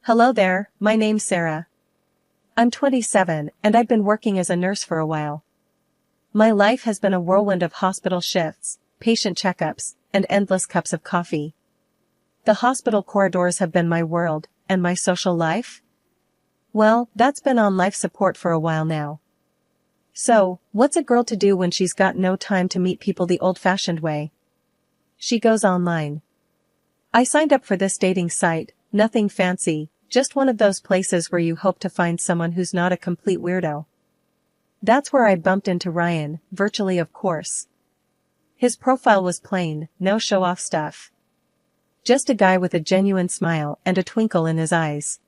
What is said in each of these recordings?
Hello there, my name's Sarah. I'm 27 and I've been working as a nurse for a while. My life has been a whirlwind of hospital shifts, patient checkups, and endless cups of coffee. The hospital corridors have been my world, and my social life? Well, that's been on life support for a while now. So, what's a girl to do when she's got no time to meet people the old-fashioned way? She goes online. I signed up for this dating site, nothing fancy, just one of those places where you hope to find someone who's not a complete weirdo. That's where I bumped into Ryan, virtually of course. His profile was plain, no show-off stuff. Just a guy with a genuine smile and a twinkle in his eyes.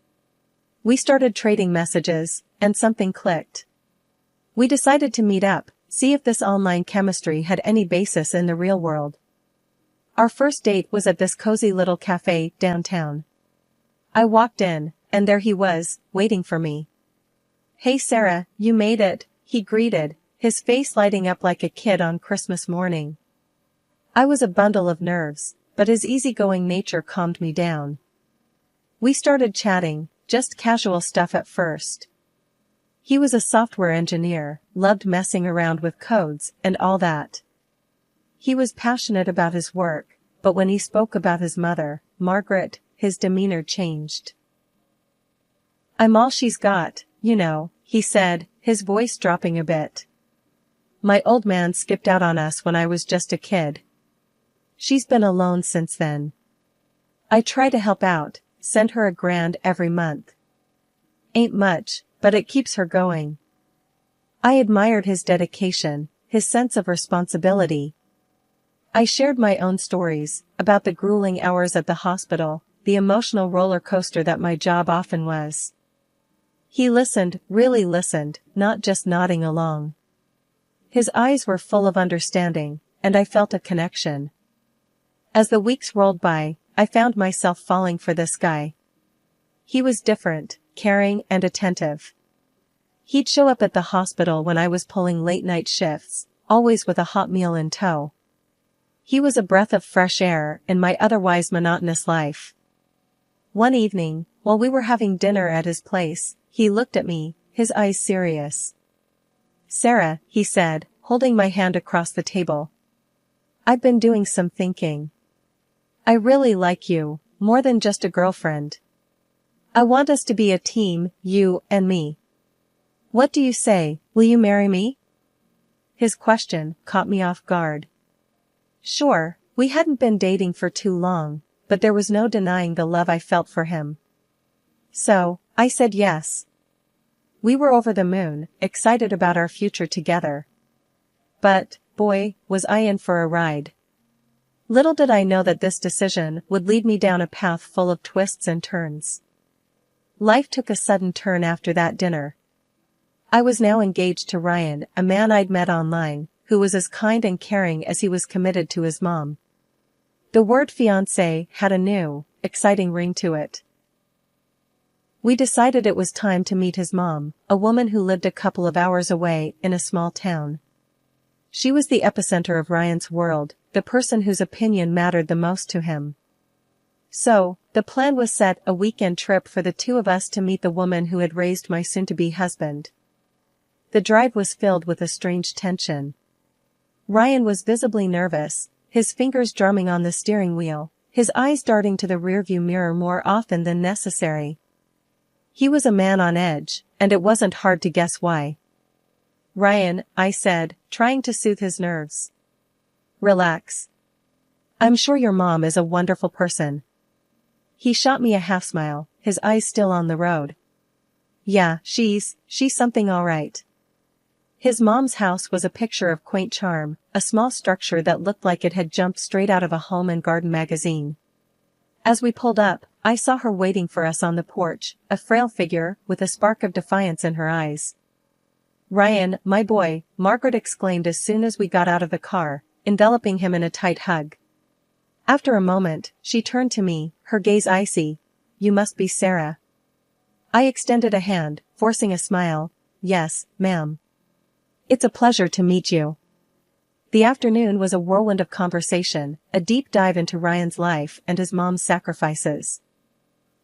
We started trading messages, and something clicked. We decided to meet up, see if this online chemistry had any basis in the real world. Our first date was at this cozy little cafe downtown. I walked in, and there he was, waiting for me. "Hey Sarah, you made it," he greeted, his face lighting up like a kid on Christmas morning. I was a bundle of nerves, but his easygoing nature calmed me down. We started chatting, just casual stuff at first. He was a software engineer, loved messing around with codes and all that. He was passionate about his work, but when he spoke about his mother, Margaret, his demeanor changed. "I'm all she's got, you know," he said, his voice dropping a bit. "My old man skipped out on us when I was just a kid. She's been alone since then. I try to help out, send her $1,000 every month. Ain't much, but it keeps her going." I admired his dedication, his sense of responsibility. I shared my own stories, about the grueling hours at the hospital, the emotional roller coaster that my job often was. He listened, really listened, not just nodding along. His eyes were full of understanding, and I felt a connection. As the weeks rolled by, I found myself falling for this guy. He was different, caring and attentive. He'd show up at the hospital when I was pulling late-night shifts, always with a hot meal in tow. He was a breath of fresh air in my otherwise monotonous life. One evening, while we were having dinner at his place, he looked at me, his eyes serious. "Sarah," he said, holding my hand across the table. "I've been doing some thinking. I really like you, more than just a girlfriend. I want us to be a team, you and me. What do you say, will you marry me?" His question caught me off guard. Sure, we hadn't been dating for too long, but there was no denying the love I felt for him. So, I said yes. We were over the moon, excited about our future together. But, boy, was I in for a ride. Little did I know that this decision would lead me down a path full of twists and turns. Life took a sudden turn after that dinner. I was now engaged to Ryan, a man I'd met online, who was as kind and caring as he was committed to his mom. The word fiancé had a new, exciting ring to it. We decided it was time to meet his mom, a woman who lived a couple of hours away in a small town. She was the epicenter of Ryan's world, the person whose opinion mattered the most to him. So, the plan was set: a weekend trip for the two of us to meet the woman who had raised my soon-to-be husband. The drive was filled with a strange tension. Ryan was visibly nervous, his fingers drumming on the steering wheel, his eyes darting to the rearview mirror more often than necessary. He was a man on edge, and it wasn't hard to guess why. "Ryan," I said, trying to soothe his nerves. "Relax. I'm sure your mom is a wonderful person." He shot me a half-smile, his eyes still on the road. "Yeah, she's something all right." His mom's house was a picture of quaint charm, a small structure that looked like it had jumped straight out of a home and garden magazine. As we pulled up, I saw her waiting for us on the porch, a frail figure with a spark of defiance in her eyes. "Ryan, my boy," Margaret exclaimed as soon as we got out of the car, enveloping him in a tight hug. After a moment, she turned to me, her gaze icy. "You must be Sarah." I extended a hand, forcing a smile. "Yes, ma'am. It's a pleasure to meet you." The afternoon was a whirlwind of conversation, a deep dive into Ryan's life and his mom's sacrifices.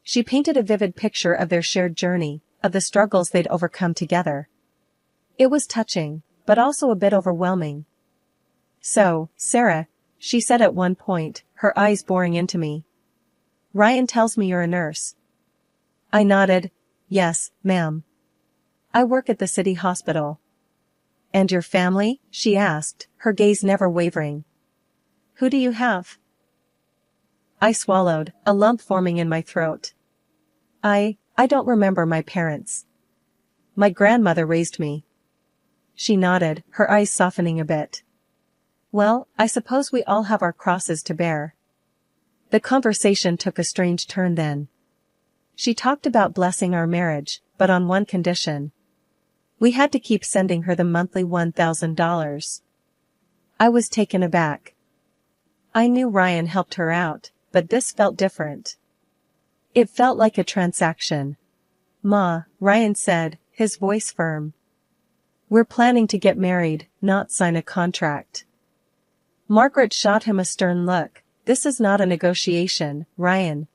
She painted a vivid picture of their shared journey, of the struggles they'd overcome together. It was touching, but also a bit overwhelming. "So, Sarah," she said at one point, her eyes boring into me. "Ryan tells me you're a nurse." I nodded. "Yes, ma'am. I work at the city hospital." "And your family?" she asked, her gaze never wavering. "Who do you have?" I swallowed, a lump forming in my throat. I don't remember my parents. My grandmother raised me." She nodded, her eyes softening a bit. "Well, I suppose we all have our crosses to bear." The conversation took a strange turn then. She talked about blessing our marriage, but on one condition. We had to keep sending her the monthly $1,000. I was taken aback. I knew Ryan helped her out, but this felt different. It felt like a transaction. "Ma," Ryan said, his voice firm. "We're planning to get married, not sign a contract." Margaret shot him a stern look. "This is not a negotiation, Ryan.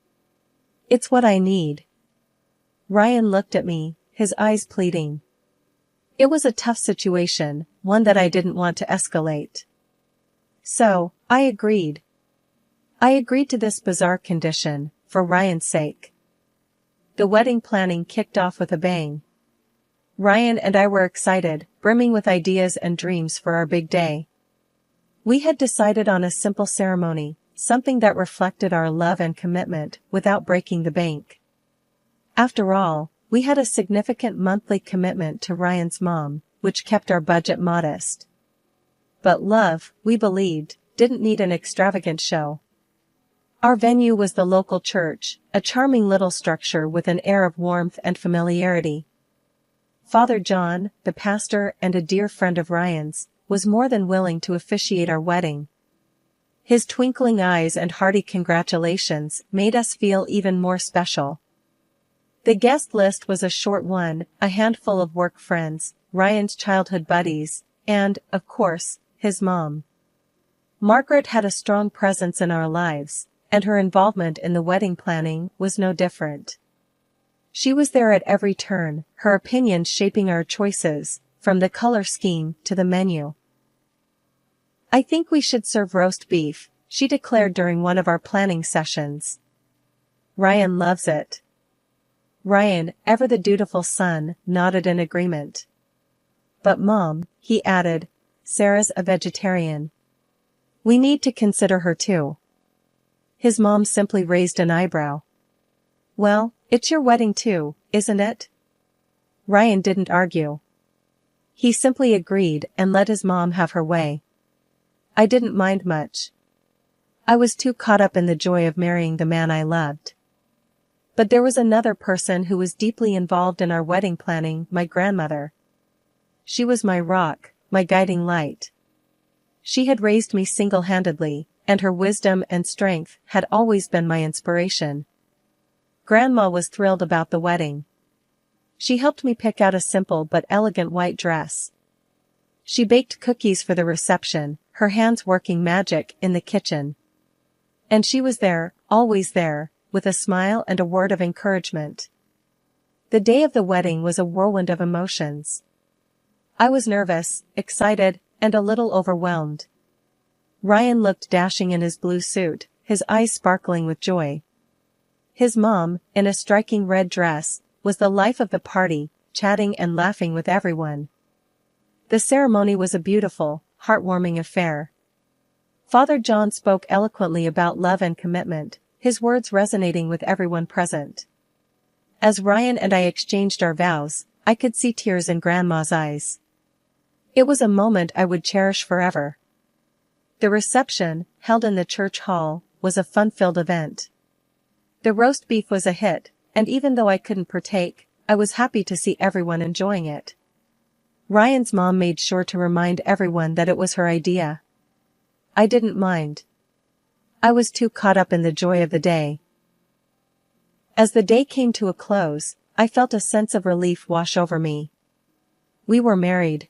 It's what I need." Ryan looked at me, his eyes pleading. It was a tough situation, one that I didn't want to escalate. So, I agreed. I agreed to this bizarre condition, for Ryan's sake. The wedding planning kicked off with a bang. Ryan and I were excited, brimming with ideas and dreams for our big day. We had decided on a simple ceremony, something that reflected our love and commitment without breaking the bank. After all, we had a significant monthly commitment to Ryan's mom, which kept our budget modest. But love, we believed, didn't need an extravagant show. Our venue was the local church, a charming little structure with an air of warmth and familiarity. Father John, the pastor and a dear friend of Ryan's, was more than willing to officiate our wedding. His twinkling eyes and hearty congratulations made us feel even more special. The guest list was a short one, a handful of work friends, Ryan's childhood buddies, and, of course, his mom. Margaret had a strong presence in our lives, and her involvement in the wedding planning was no different. She was there at every turn, her opinions shaping our choices, from the color scheme to the menu. "I think we should serve roast beef," she declared during one of our planning sessions. "Ryan loves it." Ryan, ever the dutiful son, nodded in agreement. "But Mom," he added, "Sarah's a vegetarian. We need to consider her too." His mom simply raised an eyebrow. "Well, it's your wedding too, isn't it?" Ryan didn't argue. He simply agreed and let his mom have her way. I didn't mind much. I was too caught up in the joy of marrying the man I loved. But there was another person who was deeply involved in our wedding planning, my grandmother. She was my rock, my guiding light. She had raised me single-handedly, and her wisdom and strength had always been my inspiration. Grandma was thrilled about the wedding. She helped me pick out a simple but elegant white dress. She baked cookies for the reception, her hands working magic in the kitchen. And she was there, always there, with a smile and a word of encouragement. The day of the wedding was a whirlwind of emotions. I was nervous, excited, and a little overwhelmed. Ryan looked dashing in his blue suit, his eyes sparkling with joy. His mom, in a striking red dress, was the life of the party, chatting and laughing with everyone. The ceremony was a beautiful, heartwarming affair. Father John spoke eloquently about love and commitment, his words resonating with everyone present. As Ryan and I exchanged our vows, I could see tears in Grandma's eyes. It was a moment I would cherish forever. The reception, held in the church hall, was a fun-filled event. The roast beef was a hit, and even though I couldn't partake, I was happy to see everyone enjoying it. Ryan's mom made sure to remind everyone that it was her idea. I didn't mind. I was too caught up in the joy of the day. As the day came to a close, I felt a sense of relief wash over me. We were married.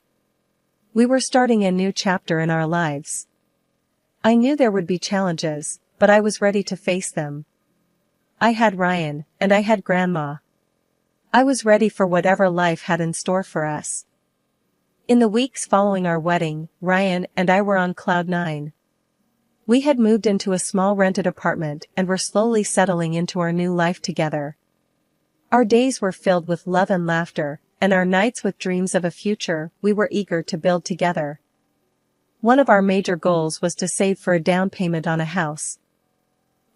We were starting a new chapter in our lives. I knew there would be challenges, but I was ready to face them. I had Ryan, and I had Grandma. I was ready for whatever life had in store for us. In the weeks following our wedding, Ryan and I were on cloud nine. We had moved into a small rented apartment and were slowly settling into our new life together. Our days were filled with love and laughter, and our nights with dreams of a future we were eager to build together. One of our major goals was to save for a down payment on a house.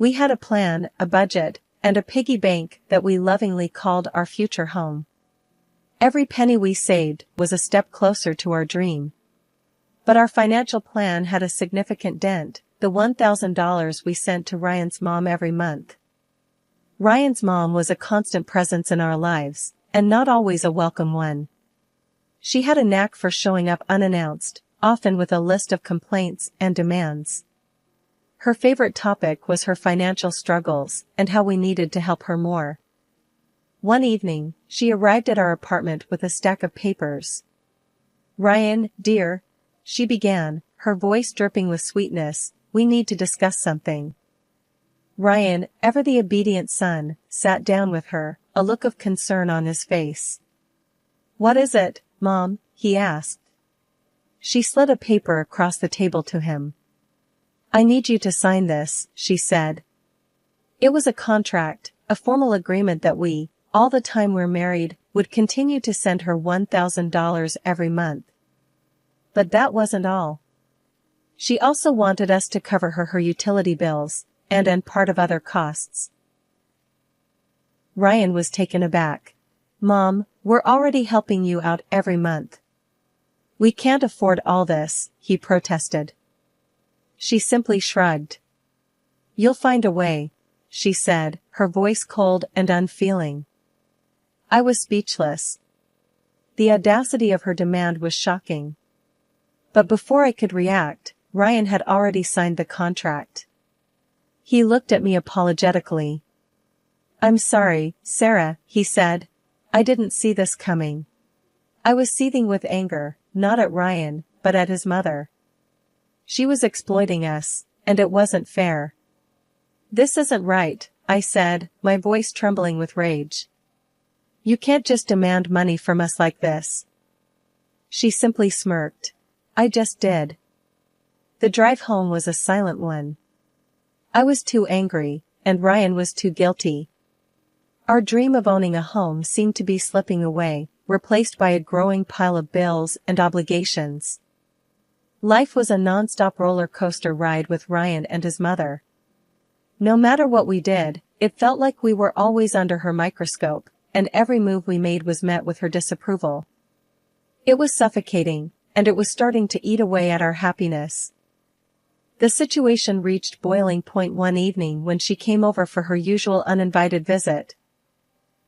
We had a plan, a budget, and a piggy bank that we lovingly called our future home. Every penny we saved was a step closer to our dream. But our financial plan had a significant dent, the $1,000 we sent to Ryan's mom every month. Ryan's mom was a constant presence in our lives, and not always a welcome one. She had a knack for showing up unannounced, often with a list of complaints and demands. Her favorite topic was her financial struggles and how we needed to help her more. One evening, she arrived at our apartment with a stack of papers. "Ryan, dear," she began, her voice dripping with sweetness, "we need to discuss something." Ryan, ever the obedient son, sat down with her, a look of concern on his face. "What is it, Mom?" he asked. She slid a paper across the table to him. "I need you to sign this," she said. It was a contract, a formal agreement that we, all the time we're married, would continue to send her $1,000 every month. But that wasn't all. She also wanted us to cover her utility bills, and part of other costs. Ryan was taken aback. "Mom, we're already helping you out every month." "We can't afford all this," he protested. She simply shrugged. "You'll find a way," she said, her voice cold and unfeeling. I was speechless. The audacity of her demand was shocking. But before I could react, Ryan had already signed the contract. He looked at me apologetically. "I'm sorry, Sarah," he said. "I didn't see this coming." I was seething with anger, not at Ryan, but at his mother. She was exploiting us, and it wasn't fair. "This isn't right," I said, my voice trembling with rage. "You can't just demand money from us like this." She simply smirked. "I just did." The drive home was a silent one. I was too angry, and Ryan was too guilty. Our dream of owning a home seemed to be slipping away, replaced by a growing pile of bills and obligations. Life was a non-stop roller coaster ride with Ryan and his mother. No matter what we did, it felt like we were always under her microscope, and every move we made was met with her disapproval. It was suffocating, and it was starting to eat away at our happiness. The situation reached boiling point one evening when she came over for her usual uninvited visit.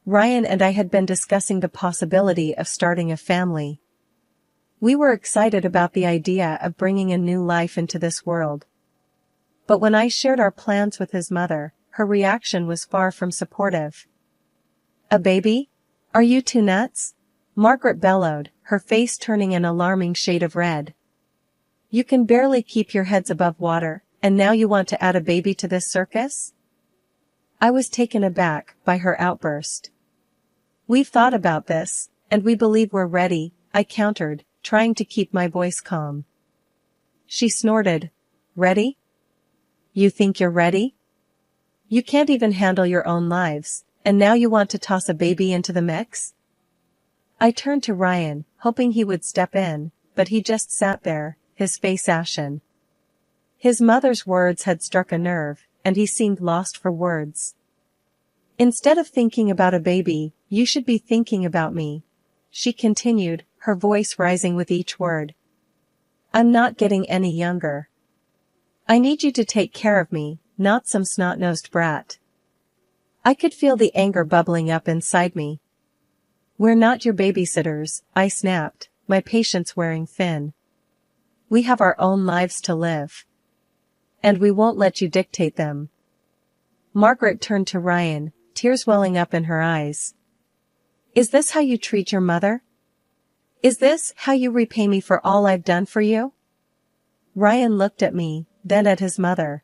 Ryan and I had been discussing the possibility of starting a family. We were excited about the idea of bringing a new life into this world. But when I shared our plans with his mother, her reaction was far from supportive. "A baby? Are you two nuts?" Margaret bellowed, her face turning an alarming shade of red. "You can barely keep your heads above water, and now you want to add a baby to this circus?" I was taken aback by her outburst. "We've thought about this, and we believe we're ready," I countered, trying to keep my voice calm. She snorted. "Ready? You think you're ready? You can't even handle your own lives, and now you want to toss a baby into the mix?" I turned to Ryan, hoping he would step in, but he just sat there, his face ashen. His mother's words had struck a nerve, and he seemed lost for words. "Instead of thinking about a baby, you should be thinking about me," she continued, her voice rising with each word. "I'm not getting any younger. I need you to take care of me, not some snot-nosed brat." I could feel the anger bubbling up inside me. "We're not your babysitters," I snapped, my patience wearing thin. "We have our own lives to live. And we won't let you dictate them." Margaret turned to Ryan, tears welling up in her eyes. "Is this how you treat your mother? Is this how you repay me for all I've done for you?" Ryan looked at me, then at his mother.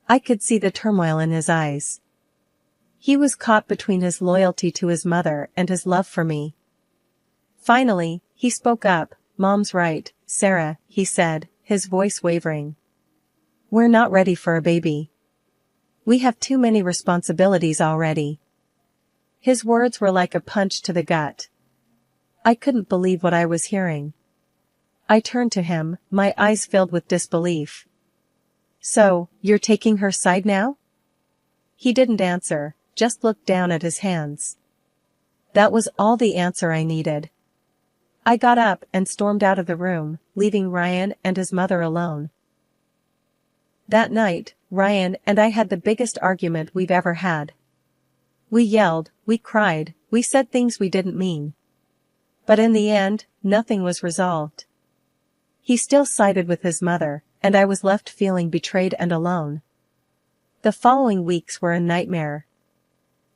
I could see the turmoil in his eyes. He was caught between his loyalty to his mother and his love for me. Finally, he spoke up. "Mom's right, Sarah," he said, his voice wavering. "We're not ready for a baby. We have too many responsibilities already." His words were like a punch to the gut. I couldn't believe what I was hearing. I turned to him, my eyes filled with disbelief. "So, you're taking her side now?" He didn't answer, just looked down at his hands. That was all the answer I needed. I got up and stormed out of the room, leaving Ryan and his mother alone. That night, Ryan and I had the biggest argument we've ever had. We yelled, we cried, we said things we didn't mean. But in the end, nothing was resolved. He still sided with his mother, and I was left feeling betrayed and alone. The following weeks were a nightmare.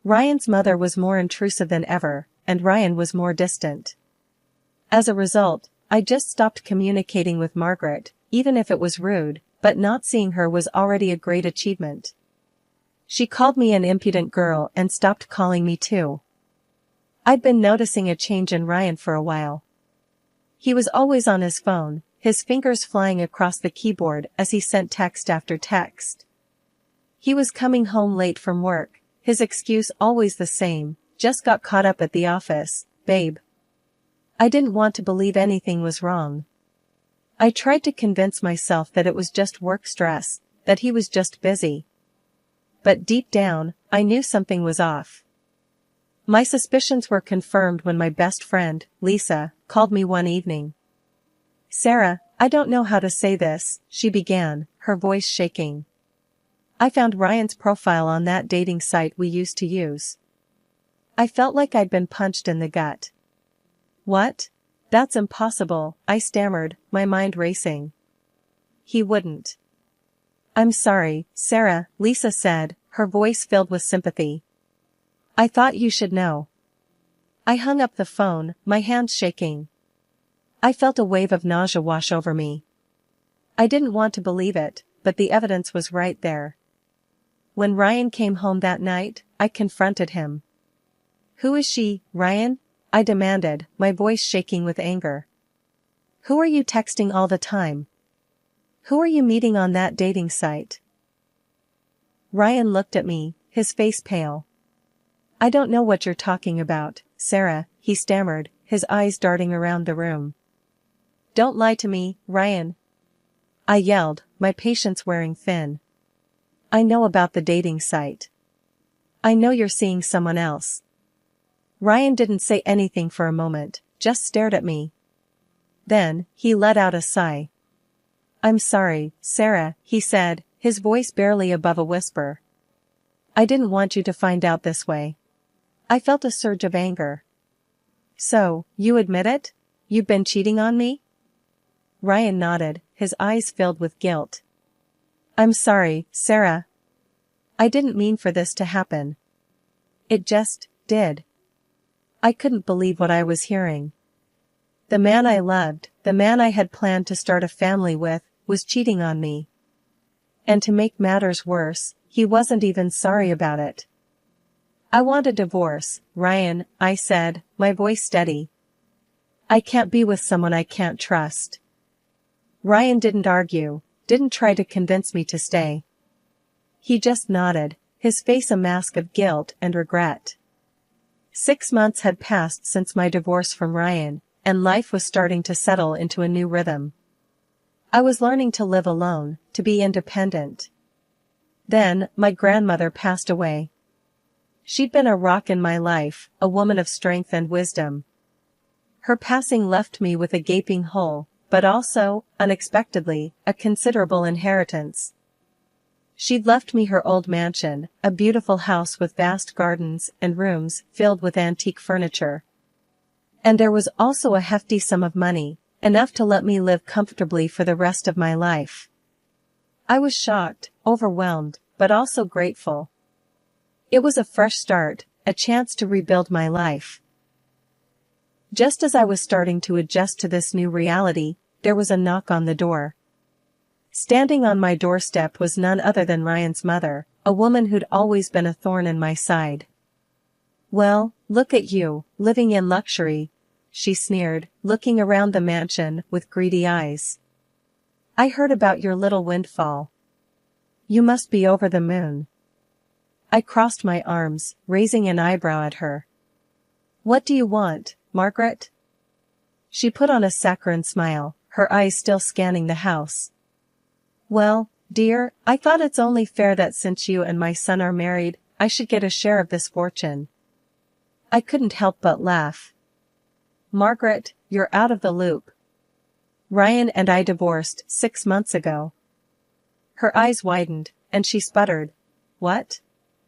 Ryan's mother was more intrusive than ever, and Ryan was more distant. As a result, I just stopped communicating with Margaret, even if it was rude, but not seeing her was already a great achievement. She called me an impudent girl and stopped calling me too. I'd been noticing a change in Ryan for a while. He was always on his phone, his fingers flying across the keyboard as he sent text after text. He was coming home late from work, his excuse always the same: "Just got caught up at the office, babe." I didn't want to believe anything was wrong. I tried to convince myself that it was just work stress, that he was just busy. But deep down, I knew something was off. My suspicions were confirmed when my best friend, Lisa, called me one evening. "Sarah, I don't know how to say this," she began, her voice shaking. "I found Ryan's profile on that dating site we used to use." I felt like I'd been punched in the gut. "What? That's impossible," I stammered, my mind racing. "He wouldn't." "I'm sorry, Sarah," Lisa said, her voice filled with sympathy. "I thought you should know." I hung up the phone, my hands shaking. I felt a wave of nausea wash over me. I didn't want to believe it, but the evidence was right there. When Ryan came home that night, I confronted him. "Who is she, Ryan?" I demanded, my voice shaking with anger. "Who are you texting all the time? Who are you meeting on that dating site?" Ryan looked at me, his face pale. "I don't know what you're talking about, Sarah," he stammered, his eyes darting around the room. "Don't lie to me, Ryan," I yelled, my patience wearing thin. "I know about the dating site. I know you're seeing someone else." Ryan didn't say anything for a moment, just stared at me. Then, he let out a sigh. "I'm sorry, Sarah," he said, his voice barely above a whisper. "I didn't want you to find out this way." I felt a surge of anger. "So, you admit it? You've been cheating on me?" Ryan nodded, his eyes filled with guilt. "I'm sorry, Sarah. I didn't mean for this to happen. It just did." I couldn't believe what I was hearing. The man I loved, the man I had planned to start a family with, was cheating on me. And to make matters worse, he wasn't even sorry about it. "I want a divorce, Ryan," I said, my voice steady. "I can't be with someone I can't trust." Ryan didn't argue, didn't try to convince me to stay. He just nodded, his face a mask of guilt and regret. 6 months had passed since my divorce from Ryan, and life was starting to settle into a new rhythm. I was learning to live alone, to be independent. Then, my grandmother passed away. She'd been a rock in my life, a woman of strength and wisdom. Her passing left me with a gaping hole, but also, unexpectedly, a considerable inheritance. She'd left me her old mansion, a beautiful house with vast gardens and rooms filled with antique furniture. And there was also a hefty sum of money, enough to let me live comfortably for the rest of my life. I was shocked, overwhelmed, but also grateful. It was a fresh start, a chance to rebuild my life. Just as I was starting to adjust to this new reality, there was a knock on the door. Standing on my doorstep was none other than Ryan's mother, a woman who'd always been a thorn in my side. "Well, look at you, living in luxury," she sneered, looking around the mansion with greedy eyes. "I heard about your little windfall. You must be over the moon." I crossed my arms, raising an eyebrow at her. "What do you want, Margaret?" She put on a saccharine smile, her eyes still scanning the house. "Well, dear, I thought it's only fair that since you and my son are married, I should get a share of this fortune." I couldn't help but laugh. "Margaret, you're out of the loop. Ryan and I divorced 6 months ago." Her eyes widened, and she sputtered. "What?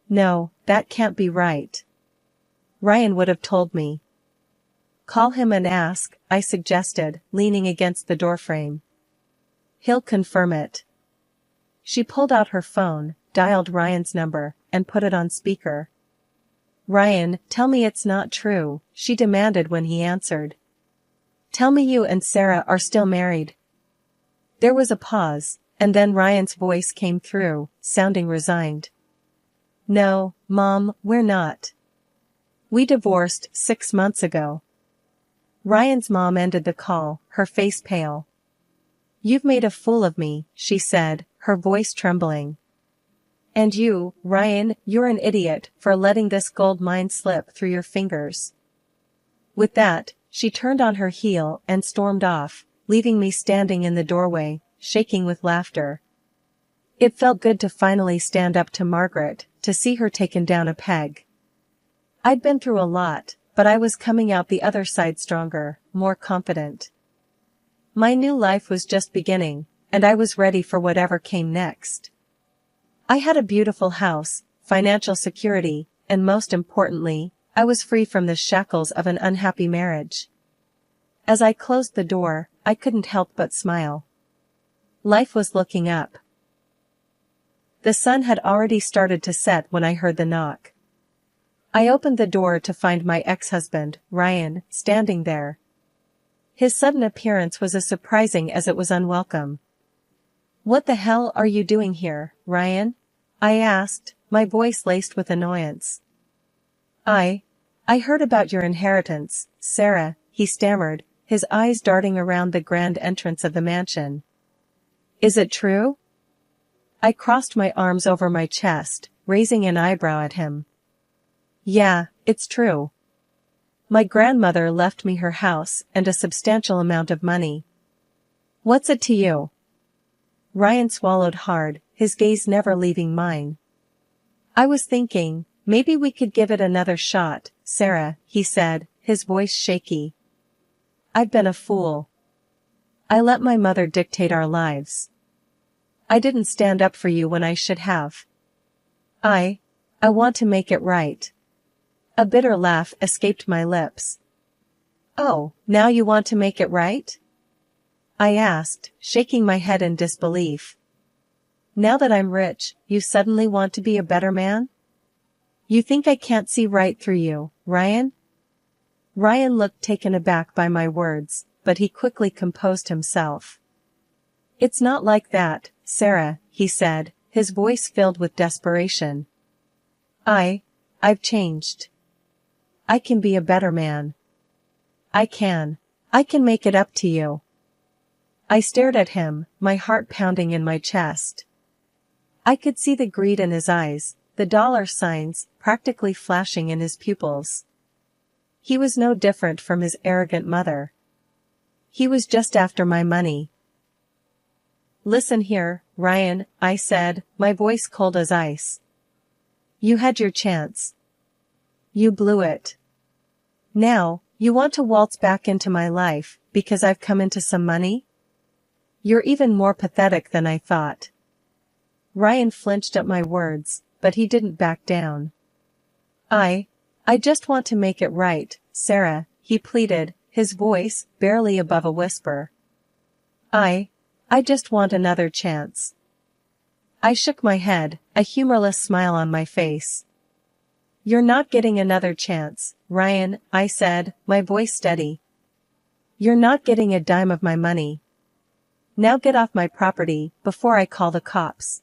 No, that can't be right. Ryan would have told me." "Call him and ask," I suggested, leaning against the doorframe. "He'll confirm it." She pulled out her phone, dialed Ryan's number, and put it on speaker. "Ryan, tell me it's not true," she demanded when he answered. "Tell me you and Sarah are still married." There was a pause, and then Ryan's voice came through, sounding resigned. "No, Mom, we're not. We divorced 6 months ago." Ryan's mom ended the call, her face pale. "You've made a fool of me," she said, her voice trembling. "And you, Ryan, you're an idiot for letting this gold mine slip through your fingers." With that, she turned on her heel and stormed off, leaving me standing in the doorway, shaking with laughter. It felt good to finally stand up to Margaret, to see her taken down a peg. I'd been through a lot, but I was coming out the other side stronger, more confident. My new life was just beginning, and I was ready for whatever came next. I had a beautiful house, financial security, and most importantly, I was free from the shackles of an unhappy marriage. As I closed the door, I couldn't help but smile. Life was looking up. The sun had already started to set when I heard the knock. I opened the door to find my ex-husband, Ryan, standing there. His sudden appearance was as surprising as it was unwelcome. "What the hell are you doing here, Ryan?" I asked, my voice laced with annoyance. I heard about your inheritance, Sarah," he stammered, his eyes darting around the grand entrance of the mansion. "Is it true?" I crossed my arms over my chest, raising an eyebrow at him. "Yeah, it's true. My grandmother left me her house and a substantial amount of money." "What's it to you?" Ryan swallowed hard, his gaze never leaving mine. "I was thinking, maybe we could give it another shot, Sarah," he said, his voice shaky. "I've been a fool. I let my mother dictate our lives. I didn't stand up for you when I should have. I want to make it right." A bitter laugh escaped my lips. "Oh, now you want to make it right?" I asked, shaking my head in disbelief. "Now that I'm rich, you suddenly want to be a better man? You think I can't see right through you, Ryan?" Ryan looked taken aback by my words, but he quickly composed himself. "It's not like that, Sarah," he said, his voice filled with desperation. I've changed. I can be a better man. I can make it up to you." I stared at him, my heart pounding in my chest. I could see the greed in his eyes, the dollar signs practically flashing in his pupils. He was no different from his arrogant mother. He was just after my money. "Listen here, Ryan," I said, my voice cold as ice. "You had your chance. You blew it. Now, you want to waltz back into my life, because I've come into some money? You're even more pathetic than I thought." Ryan flinched at my words, but he didn't back down. I just want to make it right, Sarah," he pleaded, his voice barely above a whisper. I just want another chance." I shook my head, a humorless smile on my face. "You're not getting another chance, Ryan," I said, my voice steady. "You're not getting a dime of my money. Now get off my property, before I call the cops."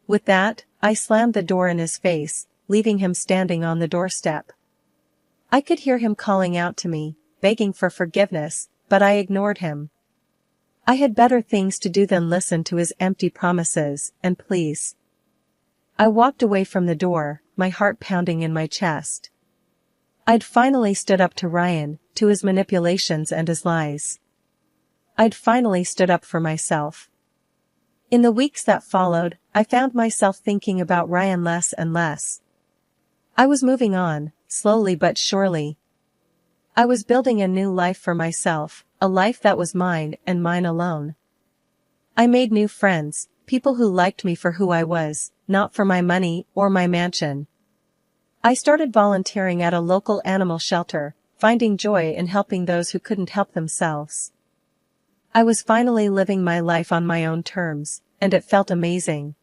With that, I slammed the door in his face, leaving him standing on the doorstep. I could hear him calling out to me, begging for forgiveness, but I ignored him. I had better things to do than listen to his empty promises and pleas. I walked away from the door, my heart pounding in my chest. I'd finally stood up to Ryan, to his manipulations and his lies. I'd finally stood up for myself. In the weeks that followed, I found myself thinking about Ryan less and less. I was moving on, slowly but surely. I was building a new life for myself, a life that was mine and mine alone. I made new friends, people who liked me for who I was, not for my money or my mansion. I started volunteering at a local animal shelter, finding joy in helping those who couldn't help themselves. I was finally living my life on my own terms, and it felt amazing.